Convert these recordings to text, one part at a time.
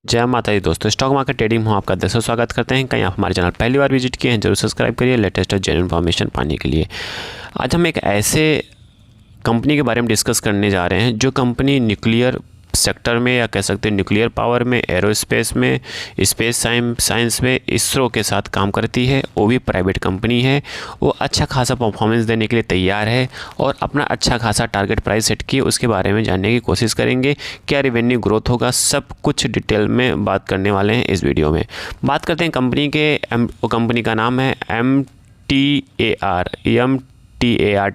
जय माता दी दोस्तों, स्टॉक मार्केट ट्रेडिंग में आपका दिल से स्वागत करते हैं। कहीं आप हमारे चैनल पहली बार विजिट किए हैं जरूर सब्सक्राइब करिए लेटेस्ट और जेन्युइन इन्फॉर्मेशन पाने के लिए। आज हम एक ऐसे कंपनी के बारे में डिस्कस करने जा रहे हैं जो कंपनी न्यूक्लियर सेक्टर में या कह सकते हैं न्यूक्लियर पावर में, एरोस्पेस में, स्पेस साइंस में इसरो के साथ काम करती है। वो भी प्राइवेट कंपनी है। वो अच्छा खासा परफॉर्मेंस देने के लिए तैयार है और अपना अच्छा खासा टारगेट प्राइस सेट किए। उसके बारे में जानने की कोशिश करेंगे, क्या रेवेन्यू ग्रोथ होगा, सब कुछ डिटेल में बात करने वाले हैं इस वीडियो में। बात करते हैं कंपनी के। कंपनी का नाम है MTAR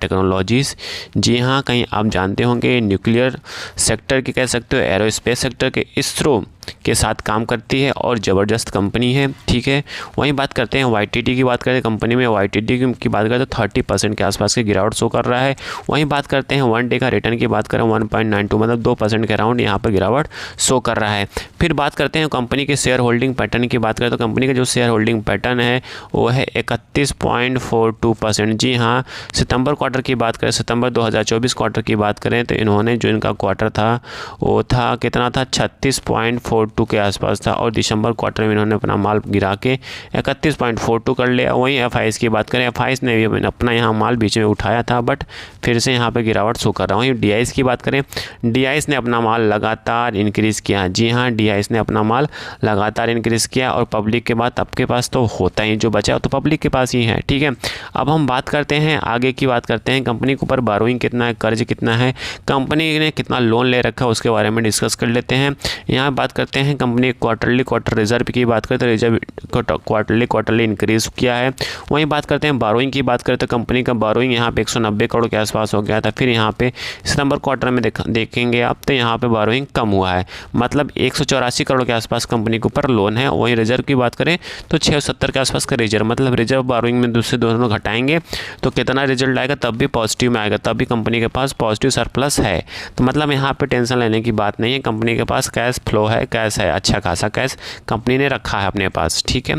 टेक्नोलॉजीज़। जी हाँ, कहीं आप जानते होंगे न्यूक्लियर सेक्टर के कह सकते हो, एरोस्पेस सेक्टर के इसरो के साथ काम करती है और ज़बरदस्त कंपनी है। ठीक है, वहीं बात करते हैं YTD की। बात करते हैं कंपनी में YTD की बात करें तो 30% के आसपास की गिरावट शो कर रहा है। वहीं बात करते हैं 1 डे का रिटर्न की बात करें 1.92 मतलब 2% के अराउंड यहाँ पर गिरावट शो कर रहा है। फिर बात करते हैं कंपनी के शेयर होल्डिंग पैटर्न की बात करें तो कंपनी का जो शेयर होल्डिंग पैटर्न है वो है 31.42%। जी हाँ, सितंबर क्वार्टर की बात करें, सितंबर 2024 क्वार्टर की बात करें तो इन्होंने जो इनका क्वार्टर था वो था कितना था, 36.42 के आसपास था। और दिसंबर क्वार्टर में इन्होंने अपना माल गिरा के 31.42 कर लिया। वहीं FIS की बात करें, FIS ने भी अपना यहाँ माल बीच में उठाया था बट फिर से यहाँ पे गिरावट शो कर रहा है। वहीं DIS की बात करें, DIS ने अपना माल लगातार इंक्रीज़ किया। जी हाँ, DIS ने अपना माल लगातार इंक्रीज़ किया और पब्लिक के बाद आपके पास तो होता ही, जो बचा तो पब्लिक के पास ही है। ठीक है, अब हम बात करते हैं आगे की। बात करते हैं कंपनी के ऊपर बारोइंग कितना है, कर्ज कितना है, कंपनी ने कितना लोन ले रखा है, उसके बारे में डिस्कस कर लेते हैं। यहाँ बात करते हैं कंपनी क्वार्टर रिजर्व की बात करें तो रिजर्व क्वार्टरली इंक्रीज किया है। वहीं बात करते हैं बारोइंग की बात करें तो कंपनी का बारोइंग यहाँ पे 190 करोड़ के आसपास हो गया था। फिर यहाँ पे सितंबर क्वार्टर में देखेंगे आप तो यहाँ पे बारोइंग कम हुआ है, मतलब 184 करोड़ के आसपास कंपनी के ऊपर लोन है। वहीं रिजर्व की बात करें तो 670 के आसपास का रिजर्व, मतलब रिजर्व बारोइंग में दूसरे दोनों घटाएंगे तो कितना रिजल्ट आएगा, तब भी पॉजिटिव में आएगा, तब भी कंपनी के पास पॉजिटिव सरप्लस है। तो मतलब यहाँ पे टेंशन लेने की बात नहीं है, कंपनी के पास कैश फ्लो है, कैश है, अच्छा खासा कैश कंपनी ने रखा है अपने पास। ठीक है,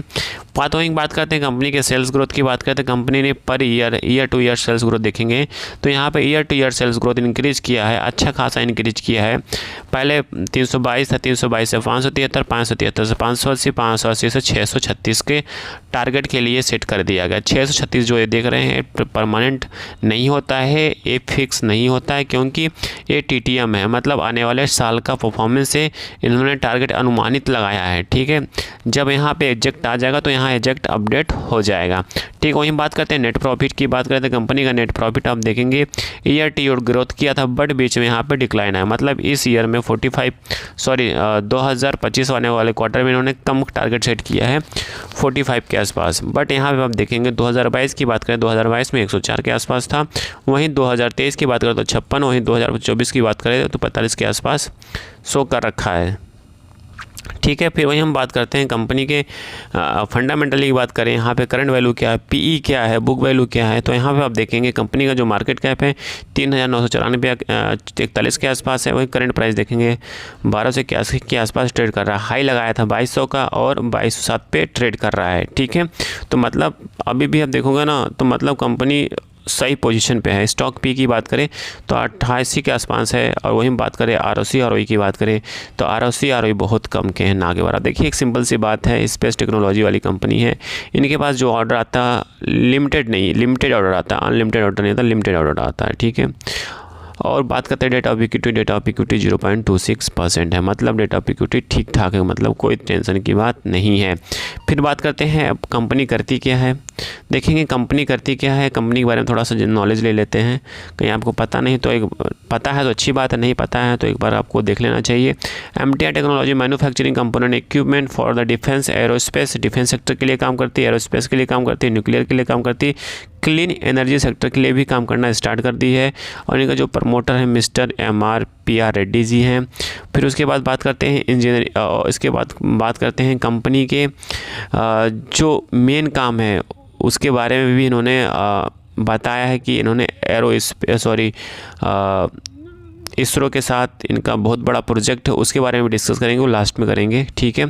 बात करते हैं कंपनी के सेल्स ग्रोथ की बात करते हैं। कंपनी ने पर year to year sales growth देखेंगे तो यहाँ पे year to year sales growth increase किया है, अच्छा खासा इंक्रीज किया है। पहले 322 था, 322 से 573, 573 से 580, 580 से 636 के टारगेट के लिए सेट कर दिया गया। 636 जो ये देख रहे हैं परमानेंट नहीं होता है, ये फिक्स नहीं होता है, क्योंकि ये TTM है, मतलब आने वाले साल का परफॉर्मेंस से इन्होंने टारगेट अनुमानित लगाया है। ठीक है, जब यहाँ पे एग्जैक्ट आ जाएगा तो यहाँ एग्जैक्ट अपडेट हो जाएगा। ठीक, वहीं बात करते हैं नेट प्रॉफिट की बात करते हैं। कंपनी का नेट प्रॉफिट आप देखेंगे ईयर टू ईयर ग्रोथ किया था बट बीच में यहाँ पे डिक्लाइन है, मतलब इस ईयर में 2025 आने वाले क्वार्टर में इन्होंने कम टारगेट सेट किया है 45 के आसपास। बट यहाँ पे आप देखेंगे 2022 की बात करें, 2022 में 104 के आसपास था। वहीं 2023 की बात करें तो 56, वहीं 2024 की बात करें तो 45 के आसपास शो कर रखा है। ठीक है, फिर वही हम बात करते हैं कंपनी के फंडामेंटली की बात करें। यहाँ पे करंट वैल्यू क्या है, PE क्या है, बुक वैल्यू क्या है, तो यहाँ पे आप देखेंगे कंपनी का जो मार्केट कैप है 3,994 के आसपास है। वही करंट प्राइस देखेंगे 1200 के आसपास ट्रेड कर रहा है। हाई लगाया था 2200 का और 2207 पे ट्रेड कर रहा है। ठीक है, तो मतलब अभी भी आप देखोगे ना तो मतलब कंपनी सही पोजीशन पे है। स्टॉक P की बात करें तो 88 के आसपास है। और वहीं बात करें ROC ROE की बात करें तो ROC ROE बहुत कम के हैं, ना के बराबर। देखिए एक सिंपल सी बात है, स्पेस टेक्नोलॉजी वाली कंपनी है, इनके पास जो ऑर्डर आता लिमिटेड ऑर्डर आता, अनलिमिटेड ऑर्डर नहीं आता, लिमिटेड ऑर्डर आता है। ठीक है, और बात करते हैं डेट ऑफ इक्विटी 0.26% है, मतलब डेट ऑफ इक्विटी ठीक ठाक है, मतलब कोई टेंशन की बात नहीं है। फिर बात करते हैं अब कंपनी करती क्या है। देखेंगे कंपनी करती क्या है, कंपनी के बारे में थोड़ा सा नॉलेज ले लेते हैं। कहीं आपको पता नहीं तो पता है तो अच्छी बात है, नहीं पता है तो एक बार आपको देख लेना चाहिए। MTAR technology manufacturing component equipment for the defence aerospace, defence sector के लिए काम करती है, एरोस्पेस के लिए काम करती है, न्यूक्लियर के लिए काम करती है, क्लीन एनर्जी सेक्टर के लिए भी काम करना स्टार्ट कर दी है। और इनका जो प्रमोटर है मिस्टर MRPR रेड्डी जी हैं। फिर उसके बाद बात करते हैं इंजीनियर, इसके बाद बात करते हैं कंपनी के जो मेन काम है उसके बारे में भी इन्होंने बताया है कि इन्होंने इसरो के साथ इनका बहुत बड़ा प्रोजेक्ट है, उसके बारे में डिस्कस करेंगे, वो लास्ट में करेंगे, ठीक है।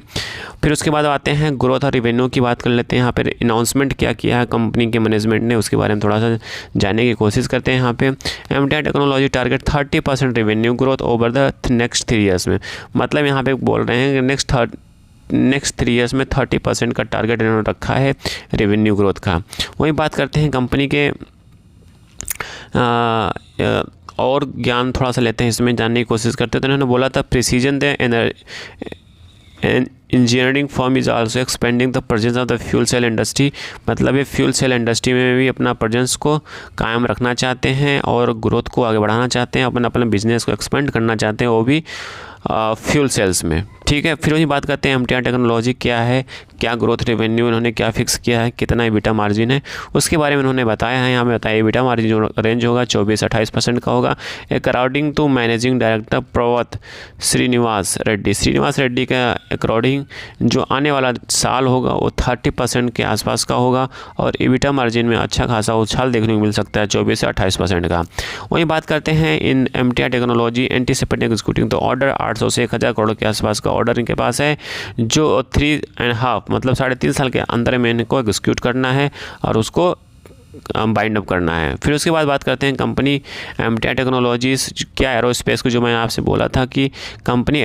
फिर उसके बाद आते हैं ग्रोथ और रिवेन्यू की बात कर लेते हैं। यहाँ पर अनाउंसमेंट क्या किया है कंपनी के मैनेजमेंट ने, उसके बारे में थोड़ा सा जानने की कोशिश करते हैं। यहाँ पे MTI technology target 30% revenue growth over the next 3 years में, मतलब यहाँ पे बोल रहे हैं कि नेक्स्ट 3 ईयर्स में 30% का टारगेट इन्होंने रखा है रेवेन्यू ग्रोथ का। वहीं बात करते हैं कंपनी के और ज्ञान थोड़ा सा लेते हैं, इसमें जानने की कोशिश करते हैं। तो इन्होंने बोला था Precision the engineering firm is also expanding the presence of the fuel cell industry, मतलब ये फ्यूल सेल इंडस्ट्री में भी अपना प्रेजेंस को कायम रखना चाहते हैं और ग्रोथ को आगे बढ़ाना चाहते हैं, अपना बिजनेस को एक्सपेंड करना चाहते हैं, वो भी फ्यूल सेल्स में, ठीक है। फिर वही बात करते हैं MTI टेक्नोलॉजी क्या है, क्या ग्रोथ रेवेन्यू इन्होंने क्या फिक्स किया है, कितना EBITDA मार्जिन है, उसके बारे में उन्होंने बताया है। यहाँ पे बताया EBITDA मार्जिन जो रेंज होगा 24-28% का होगा। According to managing director Pravat Srinivas Reddy का अकॉर्डिंग जो आने वाला साल होगा वो 30% के आसपास का होगा और EBITDA मार्जिन में अच्छा खासा उछाल देखने को मिल सकता है 24 से 28% का। वहीं बात करते हैं इन MTI टेक्नोलॉजी एंटीसिपेटिंग एग्जीक्यूटिंग, तो ऑर्डर 800 से 1000 करोड़ के आसपास का ऑर्डर इनके पास है, जो 3.5 मतलब 3.5 साल के अंदर में इनको एग्जीक्यूट करना है और उसको बाइंड अप करना है। फिर उसके बाद बात करते हैं कंपनी MTI टेक्नोलॉजीज क्या एरोस्पेस को, जो मैंने आपसे बोला था कि कंपनी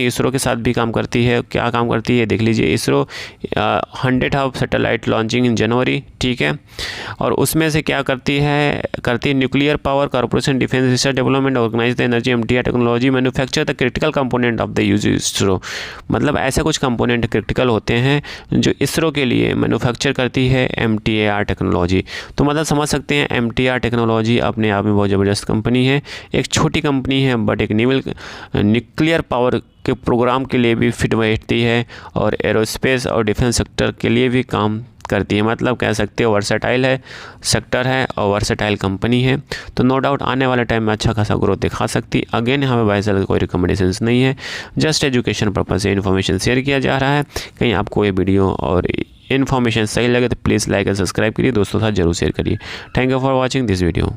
इसरो के साथ भी काम करती है। क्या काम करती है देख लीजिए, ISRO 100 hub satellite launching in January, ठीक है। और उसमें से क्या करती है nuclear power corporation defence research development organise the energy MTI technology manufacture the critical component of the use ISRO, मतलब ऐसे कुछ कंपोनेंट क्रिटिकल होते हैं जो इसरो के लिए मैन्युफैक्चर करती है MTI टेक्नोलॉजी। तो मतलब समझ सकते हैं MTI टेक्नोलॉजी अपने आप में बहुत ज़बरदस्त कंपनी है, एक छोटी कंपनी है बट एक न्यूक्लियर पावर के प्रोग्राम के लिए भी फिट बैठती है और एरोस्पेस और डिफेंस सेक्टर के लिए भी काम करती है, मतलब कह सकते हो वर्सेटाइल है सेक्टर है और वर्सेटाइल कंपनी है। तो नो डाउट आने वाले टाइम में अच्छा खासा ग्रोथ दिखा सकती। अगेन यहाँ पे बाय सेल कोई रिकमेंडेशंस नहीं है, जस्ट एजुकेशन पर्पज से इन्फॉर्मेशन शेयर किया जा रहा है। कहीं आपको ये वीडियो और इन्फॉर्मेशन सही लगे तो प्लीज़ लाइक एंड सब्सक्राइब करिए, दोस्तों के साथ जरूर शेयर करिए। Thank you for watching this video.